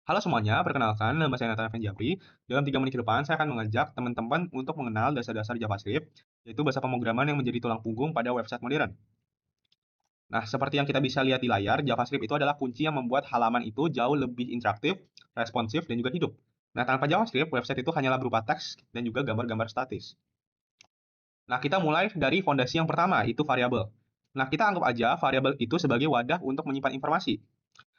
Halo semuanya, perkenalkan nama saya Nathan Fenjabri. Dalam 3 menit ke depan, saya akan mengajak teman-teman untuk mengenal dasar-dasar JavaScript, yaitu bahasa pemrograman yang menjadi tulang punggung pada website modern. Nah, seperti yang kita bisa lihat di layar, JavaScript itu adalah kunci yang membuat halaman itu jauh lebih interaktif, responsif, dan juga hidup. Nah, tanpa JavaScript, website itu hanyalah berupa teks dan juga gambar-gambar statis. Nah, kita mulai dari fondasi yang pertama, itu variabel. Nah, kita anggap aja variabel itu sebagai wadah untuk menyimpan informasi.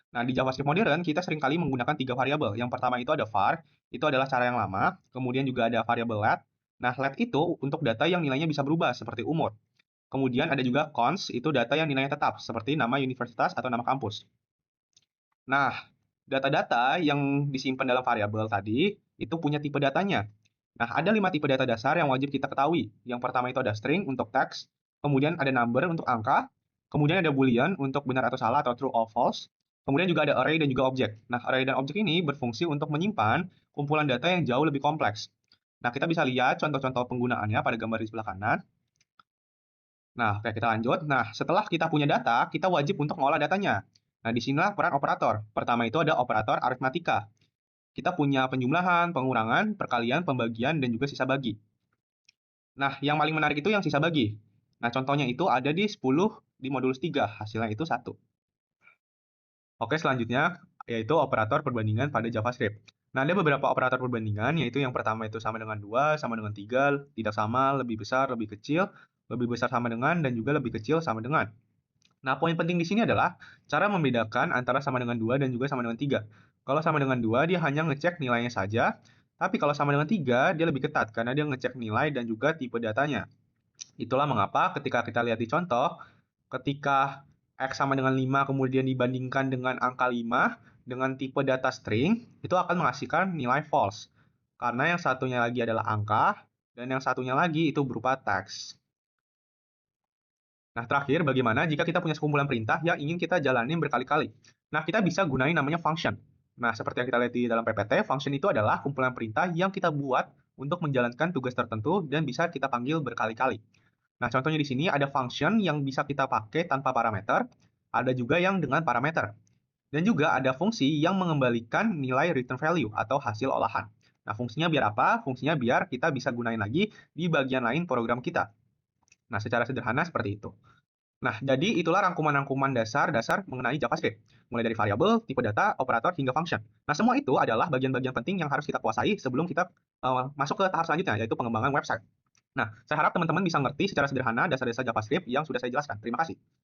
Nah, di JavaScript modern, kita seringkali menggunakan 3 variabel. Yang pertama itu ada var, itu adalah cara yang lama. Kemudian juga ada variabel let. Nah, let itu untuk data yang nilainya bisa berubah, seperti umur. Kemudian ada juga const, itu data yang nilainya tetap, seperti nama universitas atau nama kampus. Nah, data-data yang disimpan dalam variabel tadi, itu punya tipe datanya. Nah, ada 5 tipe data dasar yang wajib kita ketahui. Yang pertama itu ada string untuk teks, kemudian ada number untuk angka, kemudian ada boolean untuk benar atau salah atau true or false, kemudian juga ada array dan juga objek. Nah, array dan objek ini berfungsi untuk menyimpan kumpulan data yang jauh lebih kompleks. Nah, kita bisa lihat contoh-contoh penggunaannya pada gambar di sebelah kanan. Nah, oke, kita lanjut. Nah, setelah kita punya data, kita wajib untuk mengolah datanya. Nah, disinilah peran operator. Pertama itu ada operator aritmatika. Kita punya penjumlahan, pengurangan, perkalian, pembagian, dan juga sisa bagi. Nah, yang paling menarik itu yang sisa bagi. Nah, contohnya itu ada di 10 di modulus 3, hasilnya itu 1. Oke, selanjutnya yaitu operator perbandingan pada JavaScript. Nah, ada beberapa operator perbandingan, yaitu yang pertama itu sama dengan 2, sama dengan 3, tidak sama, lebih besar, lebih kecil, lebih besar sama dengan, dan juga lebih kecil sama dengan. Nah, poin penting di sini adalah cara membedakan antara sama dengan 2 dan juga sama dengan 3. Kalau sama dengan 2, dia hanya ngecek nilainya saja, tapi kalau sama dengan 3, dia lebih ketat karena dia ngecek nilai dan juga tipe datanya. Itulah mengapa ketika kita lihat di contoh, ketika X sama dengan 5 kemudian dibandingkan dengan angka 5 dengan tipe data string, itu akan menghasilkan nilai false. Karena yang satunya lagi adalah angka, dan yang satunya lagi itu berupa teks. Nah, terakhir, bagaimana jika kita punya sekumpulan perintah yang ingin kita jalanin berkali-kali? Nah, kita bisa gunain namanya function. Nah, seperti yang kita lihat di dalam PPT, function itu adalah kumpulan perintah yang kita buat untuk menjalankan tugas tertentu dan bisa kita panggil berkali-kali. Nah, contohnya di sini ada function yang bisa kita pakai tanpa parameter, ada juga yang dengan parameter. Dan juga ada fungsi yang mengembalikan nilai return value atau hasil olahan. Nah, fungsinya biar apa? Fungsinya biar kita bisa gunain lagi di bagian lain program kita. Nah, secara sederhana seperti itu. Nah, jadi itulah rangkuman-rangkuman dasar-dasar mengenai JavaScript. Mulai dari variabel, tipe data, operator, hingga function. Nah, semua itu adalah bagian-bagian penting yang harus kita kuasai sebelum kita masuk ke tahap selanjutnya, yaitu pengembangan website. Nah, saya harap teman-teman bisa ngerti secara sederhana dasar-dasar JavaScript yang sudah saya jelaskan. Terima kasih.